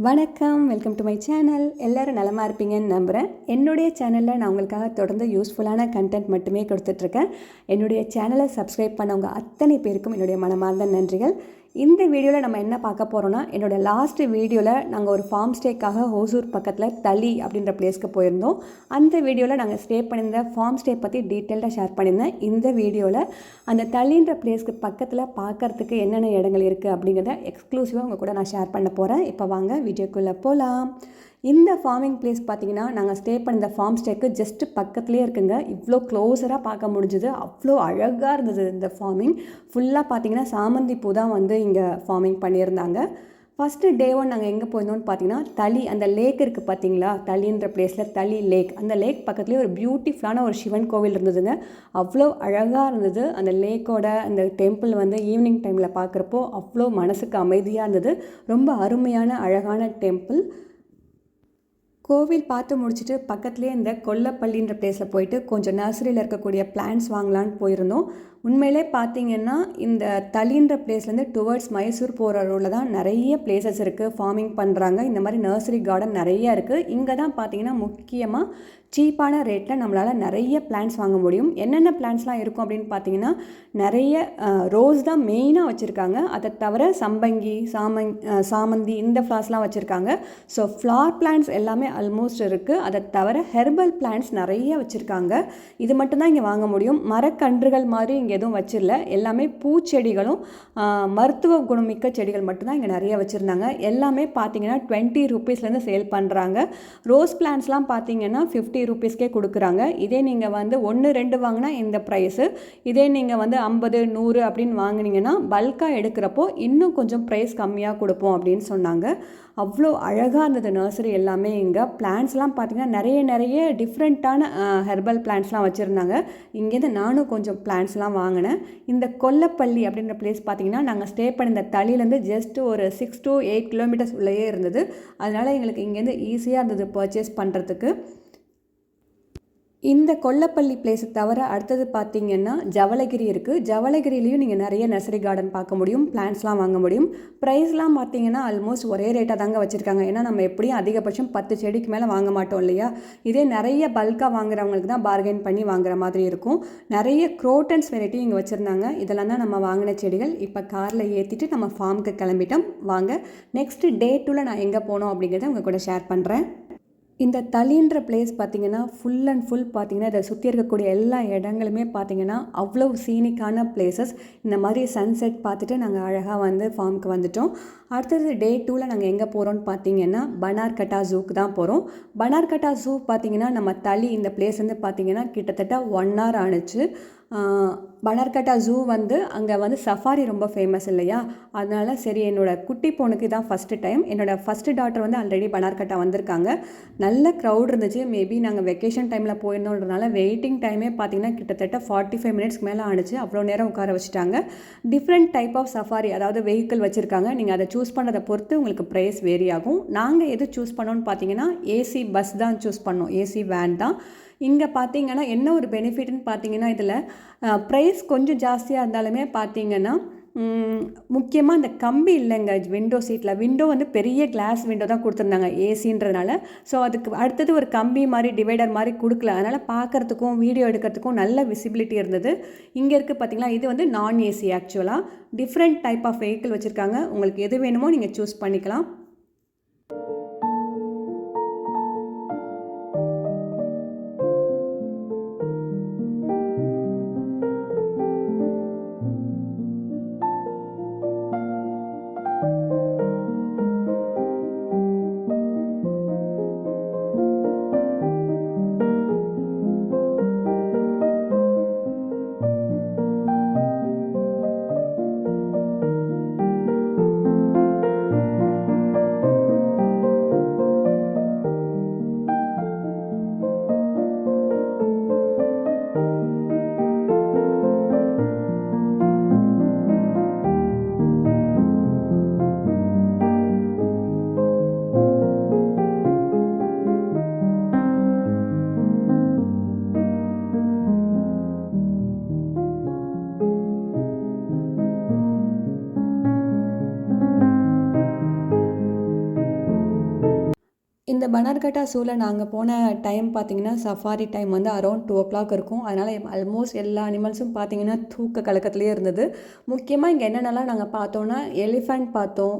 வணக்கம், welcome to my channel. எல்லோரும் நலமாக இருப்பீங்கன்னு நம்புகிறேன். என்னுடைய சேனலில் நான் உங்களுக்காக தொடர்ந்து யூஸ்ஃபுல்லான கண்டென்ட் மட்டுமே கொடுத்துட்ருக்கேன். என்னுடைய சேனலை சப்ஸ்கிரைப் பண்ணவங்க அத்தனை பேருக்கும் என்னுடைய மனமார்ந்த நன்றிகள். இந்த வீடியோவில் நம்ம என்ன பார்க்க போகிறோன்னா, என்னோடய லாஸ்ட் வீடியோவில் நாங்கள் ஒரு ஃபார்ம் ஸ்டேக்காக ஹோசூர் பக்கத்தில் தளி அப்படின்ற பிளேஸ்க்கு போயிருந்தோம். அந்த வீடியோவில் நாங்கள் ஸ்டே பண்ணியிருந்த ஃபார்ம் ஸ்டே பற்றி டீட்டெயில்டாக ஷேர் பண்ணியிருந்தேன். இந்த வீடியோவில் அந்த தளின்ற பிளேஸ்க்கு பக்கத்தில் பார்க்குறதுக்கு என்னென்ன இடங்கள் இருக்குது அப்படிங்கிறத எக்ஸ்க்ளூசிவாக உங்கள் கூட நான் ஷேர் பண்ண போகிறேன். இப்போ வாங்க வீடியோக்குள்ளே போகலாம். இந்த ஃபார்மிங் பிளேஸ் பார்த்திங்கன்னா, நாங்கள் ஸ்டே பண்ணியிருந்த ஃபார்ம் ஸ்டேக்கு ஜஸ்ட்டு பக்கத்துலேயே இருக்குங்க. இவ்வளோ க்ளோஸராக பார்க்க முடிஞ்சுது. அவ்வளோ அழகாக இருந்தது இந்த ஃபார்மிங். ஃபுல்லாக பார்த்திங்கன்னா சாமந்தி பூ தான் இங்கே ஃபார்மிங் பண்ணியிருந்தாங்க. ஃபஸ்ட்டு டே 1 நாங்கள் எங்கே போயிருந்தோம்னு பார்த்தீங்கன்னா, தளி அந்த லேக் இருக்குது பார்த்தீங்களா, தளின்ற பிளேஸில் தளி லேக். அந்த லேக் பக்கத்துலேயே ஒரு பியூட்டிஃபுல்லான ஒரு சிவன் கோவில் இருந்ததுங்க. அவ்வளோ அழகாக இருந்தது. அந்த லேக்கோட அந்த டெம்பிள் ஈவினிங் டைமில் பார்க்குறப்போ அவ்வளோ மனசுக்கு அமைதியாக இருந்தது. ரொம்ப அருமையான அழகான டெம்பிள். கோவில் பார்த்து முடிச்சுட்டு பக்கத்துலேயே இந்த கொல்லப்பள்ளின்ற பிளேஸில் போயிட்டு கொஞ்சம் நர்சரியில் இருக்கக்கூடிய பிளான்ட்ஸ் வாங்கலான்னு போயிருந்தோம். உண்மையிலே பார்த்திங்கன்னா, இந்த தளின்ற பிளேஸ்லேருந்து டுவர்ட்ஸ் மைசூர் போகிற ரோடில் தான் நிறைய பிளேசஸ் இருக்குது, ஃபார்மிங் பண்ணுறாங்க. இந்த மாதிரி நர்சரி கார்டன் நிறைய இருக்குது. இங்கே தான் பார்த்திங்கன்னா முக்கியமாக சீப்பான ரேட்டில் நம்மளால் நிறைய பிளான்ட்ஸ் வாங்க முடியும். என்னென்ன பிளான்ட்ஸ்லாம் இருக்கும் அப்படின்னு பார்த்தீங்கன்னா, நிறைய ரோஸ் தான் மெயினாக வச்சுருக்காங்க. அதை தவிர சம்பங்கி, சாமந்தி இந்த ஃப்ளார்ஸ்லாம் வச்சுருக்காங்க. ஸோ ஃப்ளார் பிளான்ட்ஸ் எல்லாமே ஆல்மோஸ்ட் இருக்குது. அதை தவிர ஹெர்பல் பிளான்ட்ஸ் நிறைய வச்சுருக்காங்க. இது மட்டும்தான் இங்கே வாங்க முடியும். மரக்கன்றுகள் மாதிரி இங்கே எதுவும் வச்சிடல. எல்லாமே பூச்செடிகளும் மருத்துவ குணமிக்க செடிகள் மட்டும்தான் இங்கே நிறைய வச்சுருந்தாங்க. எல்லாமே பார்த்தீங்கன்னா 20 ரூபீஸ்லேருந்து சேல் பண்ணுறாங்க. ரோஸ் பிளான்ட்ஸ்லாம் பார்த்தீங்கன்னா 50 ரூபீஸ்க்கே கொடுக்குறாங்க. இதே நீங்கள் 1 2 வாங்கினா இந்த ப்ரைஸு. இதே நீங்கள் 50 100 அப்படின்னு வாங்கினீங்கன்னா பல்காக எடுக்கிறப்போ இன்னும் கொஞ்சம் ப்ரைஸ் கம்மியாக கொடுப்போம் அப்படின்னு சொன்னாங்க. அவ்வளோ அழகாக இருந்தது நர்சரி எல்லாமே. இங்கே பிளான்ட்ஸ்லாம் பார்த்திங்கன்னா நிறைய டிஃப்ரெண்ட்டான ஹெர்பல் பிளான்ட்ஸ்லாம் வச்சுருந்தாங்க. இங்கேருந்து நானும் கொஞ்சம் பிளான்ட்ஸ்லாம் வாங்கினேன். இந்த கொல்லப்பள்ளி அப்படின்ற பிளேஸ் பார்த்திங்கன்னா, நாங்கள் ஸ்டே பண்ணியிருந்த தளியிலேருந்து ஜஸ்ட் ஒரு 6 to 8 கிலோமீட்டர்ஸ் உள்ளேயே இருந்தது. அதனால் எங்களுக்கு இங்கேருந்து ஈஸியாக இருந்தது பர்ச்சேஸ் பண்ணுறதுக்கு. இந்த கொல்லப்பள்ளி பிளேஸை தவிர அடுத்தது பார்த்திங்கன்னா ஜவளகிரி இருக்குது. ஜவளகிரிலையும் நீங்கள் நிறைய நர்சரி கார்டன் பார்க்க முடியும், பிளான்ட்ஸ்லாம் வாங்க முடியும். ப்ரைஸ்லாம் பார்த்திங்கன்னா ஆல்மோஸ்ட் ஒரே ரேட்டாக தாங்க வச்சுருக்காங்க. ஏன்னா நம்ம எப்படியும் அதிகபட்சம் 10 செடிக்கு மேலே வாங்க மாட்டோம் இல்லையா. இதே நிறைய பல்காக வாங்குறவங்களுக்கு தான் பார்கெயின் பண்ணி வாங்குற மாதிரி இருக்கும். நிறைய குரோட்டன்ஸ் வெரைட்டி இங்கே வச்சுருந்தாங்க. இதெல்லாம் தான் நம்ம வாங்கின செடிகள். இப்போ காரில் ஏற்றிட்டு நம்ம ஃபார்முக்கு கிளம்பிட்டோம். வாங்க நெக்ஸ்ட்டு டே 2ல் நான் எங்கே போனோம் அப்படிங்கிறத உங்கள் கூட ஷேர் பண்ணுறேன். இந்த தளின்ற பிளேஸ் பார்த்திங்கன்னா ஃபுல் அண்ட் ஃபுல் பார்த்திங்கன்னா இதை சுற்றி இருக்கக்கூடிய எல்லா இடங்களுமே பார்த்திங்கன்னா அவ்வளோ சீனிக்கான பிளேசஸ். இந்த மாதிரி சன்செட் பார்த்துட்டு நாங்கள் அழகாக ஃபார்முக்கு வந்துட்டோம். அடுத்தது டே 2ல் நாங்கள் எங்கே போகிறோன்னு பார்த்தீங்கன்னா, பனார்கட்டா ஜூக்கு தான் போகிறோம். பனார்கட்டா ஜூ பார்த்திங்கன்னா நம்ம தளி இந்த பிளேஸ் பார்த்திங்கன்னா கிட்டத்தட்ட 1 hour ஆணுச்சு. பனார்கட்டா ஜூ அங்கே சஃபாரி ரொம்ப ஃபேமஸ் இல்லையா. அதனால் சரி, என்னோடய குட்டி பொண்ணுக்கு தான் ஃபஸ்ட்டு டைம். என்னோடய ஃபஸ்ட்டு டாட்டர் ஆல்ரெடி பனார்கட்டா வந்திருக்காங்க. நல்ல க்ரௌட் இருந்துச்சு. மேபி நாங்கள் வெக்கேஷன் டைமில் போயிருந்தோன்றதுனால வெயிட்டிங் டைமே பார்த்திங்கன்னா கிட்டத்தட்ட 45 மினிட்ஸ்க்கு மேலே ஆணுச்சு. அவ்வளோ நேரம் உட்கார வச்சுட்டாங்க. டிஃப்ரெண்ட் டைப் ஆஃப் சஃபாரி, அதாவது வெஹிக்கிள் வச்சுருக்காங்க. நீங்கள் அதை சூஸ் பண்ணுறதை பொறுத்து உங்களுக்கு ப்ரைஸ் வேரி ஆகும். நாங்கள் எது சூஸ் பண்ணோன்னு பார்த்தீங்கன்னா, ஏசி பஸ் தான் சூஸ் பண்ணோம், ஏசி வேன் தான். இங்கே பார்த்தீங்கன்னா என்ன ஒரு பெனிஃபிட்னு பார்த்தீங்கன்னா, இதில் ப்ரைஸ் கொஞ்சம் ஜாஸ்தியாக இருந்தாலுமே பார்த்தீங்கன்னா முக்கியமாக இந்த கம்பி இல்லைங்க விண்டோ சீட்டில். விண்டோ பெரிய கிளாஸ் விண்டோ தான் கொடுத்துருந்தாங்க ஏசின்றதுனால. ஸோ அதுக்கு அடுத்தது ஒரு கம்பி மாதிரி டிவைடர் மாதிரி கொடுக்கல. அதனால் பார்க்குறதுக்கும் வீடியோ எடுக்கிறதுக்கும் நல்ல விசிபிலிட்டி இருந்தது. இங்கே இருக்குது பார்த்திங்களா, இது நான் ஏசி. ஆக்சுவலாக டிஃப்ரெண்ட் டைப் ஆஃப் வெஹிக்கிள் வச்சுருக்காங்க. உங்களுக்கு எது வேணுமோ நீங்கள் சூஸ் பண்ணிக்கலாம். பனார்கட்டா ஸூவில் நாங்கள் போன டைம் பார்த்திங்கன்னா சஃபாரி டைம் வந்து அரௌண்ட் 2 o'clock இருக்கும். அதனால் ஆல்மோஸ்ட் எல்லா அனிமல்ஸும் பார்த்திங்கன்னா தூக்க கலக்கத்துலேயே இருந்தது. முக்கியமாக இங்கே என்னென்னலாம் நாங்கள் பார்த்தோன்னா எலிஃபண்ட் பார்த்தோம்,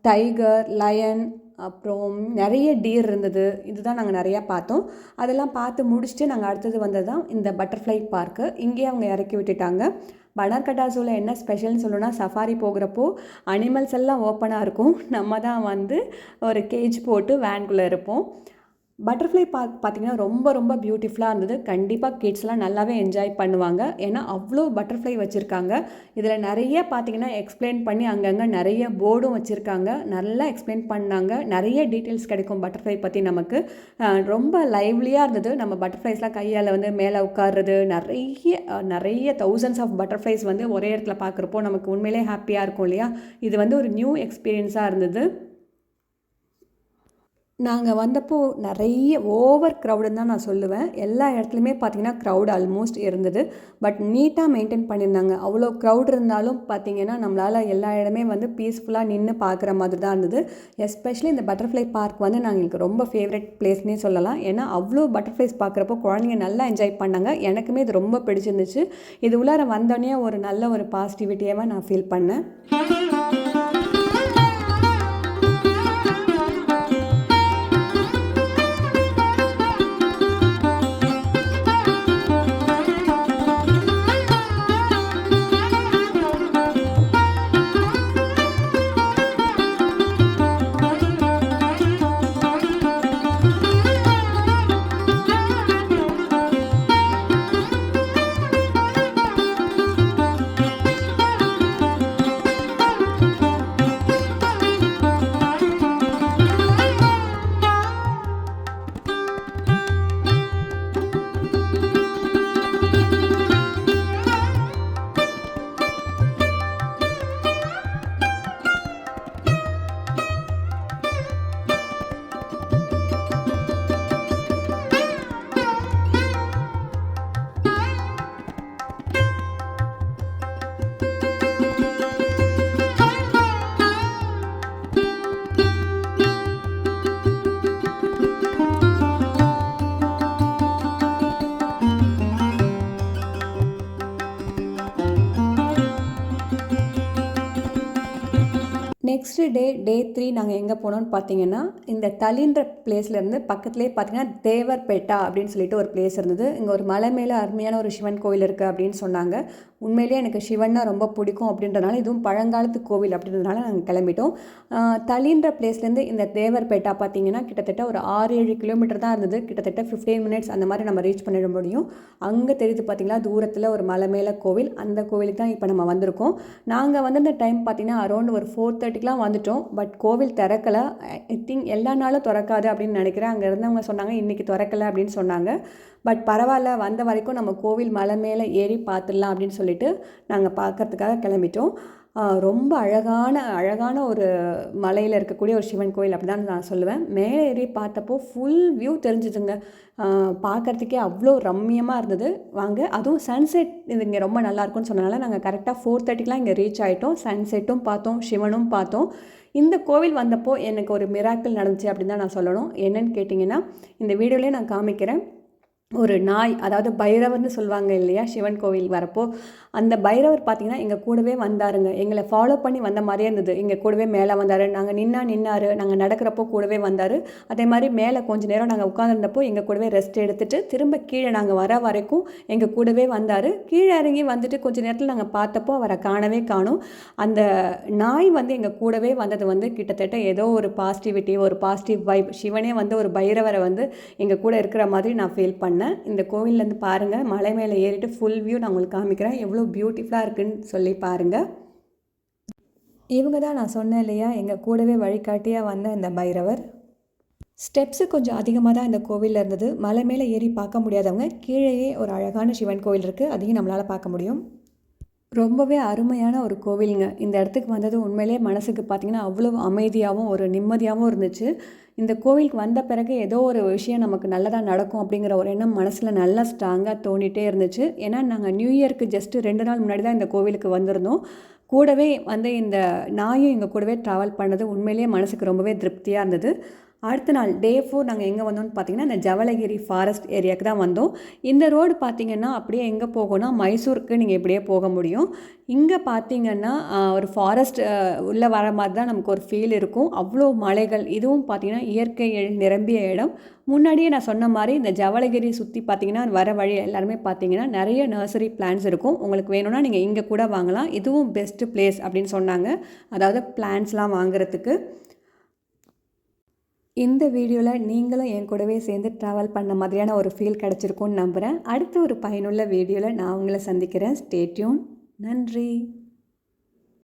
டைகர், லயன், அப்புறம் நிறைய டீர் இருந்தது. இதுதான் நாங்கள் நிறையா பார்த்தோம். அதெல்லாம் பார்த்து முடிச்சுட்டு நாங்கள் அடுத்தது வந்தது தான் இந்த பட்டர்ஃப்ளை பார்க்கு. இங்கேயே அவங்க இறக்கி விட்டுட்டாங்க. பனார்கட்டா ஸூவில் என்ன ஸ்பெஷல்னு சொல்லணும்னா சஃபாரி போகிறப்போ அனிமல்ஸ் எல்லாம் ஓப்பனாக இருக்கும். நம்ம தான் வந்து ஒரு கேஜ் போட்டு வேன்குள்ளே இருப்போம். பட்டர்ஃப்ளை பார்க் பார்த்திங்கன்னா ரொம்ப ரொம்ப பியூட்டிஃபுல்லாக இருந்தது. கண்டிப்பாக கிட்ஸ்லாம் நல்லாவே என்ஜாய் பண்ணுவாங்க. ஏன்னா அவ்வளோ பட்டர்ஃப்ளை வச்சுருக்காங்க. இதில் நிறைய பார்த்திங்கன்னா எக்ஸ்பிளைன் பண்ணி அங்கங்கே நிறைய போர்டும் வச்சுருக்காங்க. நல்லா எக்ஸ்பிளைன் பண்ணாங்க. நிறைய டீட்டெயில்ஸ் கிடைக்கும் பட்டர்ஃப்ளை பற்றி நமக்கு. ரொம்ப லைவ்லியாக இருந்தது. நம்ம பட்டர்ஃப்ளைஸ்லாம் கையால் வந்து மேலே உட்கார்றது, நிறைய தௌசண்ட்ஸ் ஆஃப் பட்டர்ஃப்ளைஸ் வந்து ஒரே இடத்துல பார்க்குறப்போ நமக்கு உண்மையிலே ஹாப்பியாக இருக்கும் இல்லையா? இது வந்து ஒரு நியூ எக்ஸ்பீரியன்ஸாக இருந்தது. நாங்கள் வந்தப்போ நிறைய ஓவர் க்ரௌடுன்னு தான் நான் சொல்லுவேன். எல்லா இடத்துலையுமே பார்த்திங்கன்னா க்ரௌட் ஆல்மோஸ்ட் இருந்தது. பட் நீட்டாக மெயின்டைன் பண்ணியிருந்தாங்க. அவ்வளோ க்ரௌட் இருந்தாலும் பார்த்திங்கன்னா நம்மளால் எல்லா இடமே வந்து பீஸ்ஃபுல்லாக நின்று பார்க்குற மாதிரி தான் இருந்தது. எஸ்பெஷலி இந்த பட்டர்ஃப்ளை பார்க் வந்து எங்களுக்கு ரொம்ப ஃபேவரட் பிளேஸ்னே சொல்லலாம். ஏன்னா அவ்வளோ பட்டர்ஃப்ளைஸ் பார்க்குறப்போ குழந்தைங்க நல்லா என்ஜாய் பண்ணாங்க. எனக்குமே இது ரொம்ப பிடிச்சிருந்துச்சு. இது உள்ளார வந்தோடனே ஒரு நல்ல ஒரு பாசிட்டிவிட்டியாக நான் ஃபீல் பண்ணேன். நெக்ஸ்ட் டே 3 நாங்கள் எங்கே போனோம்னு பார்த்தீங்கன்னா இந்த தலின்ற பிளேஸ்லேருந்து பக்கத்துலேயே பார்த்தீங்கன்னா தேவர்பேட்டா அப்படின்னு சொல்லிட்டு ஒரு பிளேஸ் இருந்தது. இங்கே ஒரு மலை மேலே அருமையான ஒரு சிவன் கோவில் இருக்குது அப்படின்னு சொன்னாங்க. உண்மையிலேயே எனக்கு சிவன்னா ரொம்ப பிடிக்கும் அப்படின்றனால இதுவும் பழங்காலத்து கோவில் அப்படின்றதுனால நாங்கள் கிளம்பிட்டோம். தலின்ற பிளேஸ்லேருந்து இந்த தேவர்பேட்டா பார்த்தீங்கன்னா கிட்டத்தட்ட ஒரு 6-7 கிலோமீட்டர் தான் இருந்தது. கிட்டத்தட்ட 15 மினிட்ஸ் அந்த மாதிரி நம்ம ரீச் பண்ணிட முடியும். அங்கே தெரியுது பார்த்திங்களா தூரத்தில் ஒரு மலை மேலே கோவில். அந்த கோவிலுக்கு தான் இப்போ நம்ம வந்திருக்கோம். நாங்கள் வந்து இந்த டைம் பார்த்திங்கன்னா அரௌண்ட் ஒரு 4:30க்குலாம் வந்துட்டோம். பட் கோவில் திறக்கலை. ஐ திங்க் எல்லா நாளும் திறக்காது அப்படின்னு நினைக்கிறேன். அங்கே இருந்தவங்க சொன்னாங்க இன்றைக்கி திறக்கலை அப்படின்னு சொன்னாங்க. பட் பரவாயில்ல, வந்த வரைக்கும் நம்ம கோவில் மலை மேலே ஏறி பார்த்துடலாம் அப்படின்னு சொல்லிட்டு நாங்கள் பார்க்கறதுக்காக கிளம்பிட்டோம். ரொம்ப அழகான ஒரு மலையில் இருக்கக்கூடிய ஒரு சிவன் கோயில் அப்படி தான் நான் சொல்லுவேன். மேலே ஏறி பார்த்தப்போ ஃபுல் வியூ தெரிஞ்சுதுங்க. பார்க்குறதுக்கே அவ்வளோ ரம்மியமாக இருந்தது. வாங்க, அதுவும் சன்செட் இது இங்கே ரொம்ப நல்லாயிருக்குன்னு சொன்னனால நாங்கள் கரெக்டாக 4:30க்குலாம் இங்கே ரீச் ஆகிட்டோம். சன்செட்டும் பார்த்தோம், சிவனும் பார்த்தோம். இந்த கோவில் வந்தப்போ எனக்கு ஒரு மிராக்கிள் நடந்துச்சு அப்படின்னு தான் நான் சொல்லணும். என்னன்னு கேட்டிங்கன்னா இந்த வீடியோலேயே நான் காமிக்கிறேன். ஒரு நாய், அதாவது பைரவர்னு சொல்லுவாங்க இல்லையா சிவன் கோவில் வரப்போ, அந்த பைரவர் பார்த்திங்கன்னா எங்கள் கூடவே வந்தாருங்க. எங்களை ஃபாலோ பண்ணி வந்த மாதிரியே இருந்தது. எங்கள் கூடவே மேலே வந்தார். நாங்கள் நின்னார். நாங்கள் நடக்கிறப்போ கூடவே வந்தார். அதே மாதிரி மேலே கொஞ்சம் நேரம் நாங்கள் உட்காந்துருந்தப்போ எங்கள் கூடவே ரெஸ்ட் எடுத்துகிட்டு திரும்ப கீழே நாங்கள் வர வரைக்கும் எங்கள் கூடவே வந்தார். கீழே இறங்கி வந்துட்டு கொஞ்சம் நேரத்தில் நாங்கள் பார்த்தப்போ அவரை காணவே காணும். அந்த நாய் வந்து எங்கள் கூடவே வந்தது வந்து கிட்டத்தட்ட ஏதோ ஒரு பாசிட்டிவிட்டி, ஒரு பாசிட்டிவ் வைப். சிவனே வந்து ஒரு பைரவரை வந்து எங்கள் கூட இருக்கிற மாதிரி நான் ஃபீல் பண்ணேன். இந்த கோவிலேருந்து பாருங்கள், மலை மேலே ஏறிட்டு ஃபுல் வியூ நான் உங்களுக்கு காமிக்கிறேன். எவ்வளோ பியூட்டிஃபுல்லாக இருக்குன்னு சொல்லி பாருங்கள். இவங்க தான் நான் சொன்னேன் இல்லையா எங்கள் கூடவே வழிகாட்டியாக வந்த இந்த பைரவர். ஸ்டெப்ஸு கொஞ்சம் அதிகமாக தான் இந்த கோவிலில் இருந்தது. மலை மேலே ஏறி பார்க்க முடியாதவங்க கீழேயே ஒரு அழகான சிவன் கோவில் இருக்குது, அதையும் நம்மளால் பார்க்க முடியும். ரொம்பவே அருமையான ஒரு கோவிலுங்க. இந்த இடத்துக்கு வந்தது உண்மையிலே மனசுக்கு பார்த்திங்கன்னா அவ்வளோ அமைதியாகவும் ஒரு நிம்மதியாகவும் இருந்துச்சு. இந்த கோவிலுக்கு வந்த பிறகு ஏதோ ஒரு விஷயம் நமக்கு நல்லதாக நடக்கும் அப்படிங்கிற ஒரு எண்ணம் மனசில் நல்லா ஸ்ட்ராங்காக தோணிகிட்டே இருந்துச்சு. ஏன்னா நாங்கள் நியூ இயர்க்கு ஜஸ்ட்டு 2 நாள் முன்னாடி தான் இந்த கோவிலுக்கு வந்திருந்தோம். கூடவே வந்து இந்த நாயும் எங்கள் கூடவே ட்ராவல் பண்ணது உண்மையிலேயே மனசுக்கு ரொம்பவே திருப்தியாக இருந்தது. அடுத்த நாள் டே 4 நாங்கள் எங்கே வந்தோம்னு பார்த்தீங்கன்னா இந்த ஜவளகிரி ஃபாரஸ்ட் ஏரியாவுக்கு தான் வந்தோம். இந்த ரோடு பார்த்தீங்கன்னா அப்படியே எங்கே போகும்னா மைசூருக்கு நீங்கள் இப்படியே போக முடியும். இங்கே பார்த்தீங்கன்னா ஒரு ஃபாரஸ்ட் உள்ளே வர மாதிரி தான் நமக்கு ஒரு ஃபீல் இருக்கும். அவ்வளோ மலைகள், இதுவும் பார்த்தீங்கன்னா இயற்கை நிரம்பிய இடம். முன்னாடியே நான் சொன்ன மாதிரி இந்த ஜவளகிரி சுற்றி பார்த்தீங்கன்னா வர வழி எல்லாருமே பார்த்தீங்கன்னா நிறைய நர்சரி பிளான்ஸ் இருக்கும். உங்களுக்கு வேணும்னா நீங்கள் இங்கே கூட வாங்கலாம். இதுவும் பெஸ்ட்டு பிளேஸ் அப்படின்னு சொன்னாங்க, அதாவது பிளான்ஸ்லாம் வாங்குறதுக்கு. இந்த வீடியோவில் நீங்களும் என் கூடவே சேர்ந்து ட்ராவல் பண்ண மாதிரியான ஒரு ஃபீல் கிடச்சிருக்கும்னு நம்புகிறேன். அடுத்த ஒரு பயனுள்ள வீடியோவில் நான் உங்களை சந்திக்கிறேன். Stay tune. நன்றி.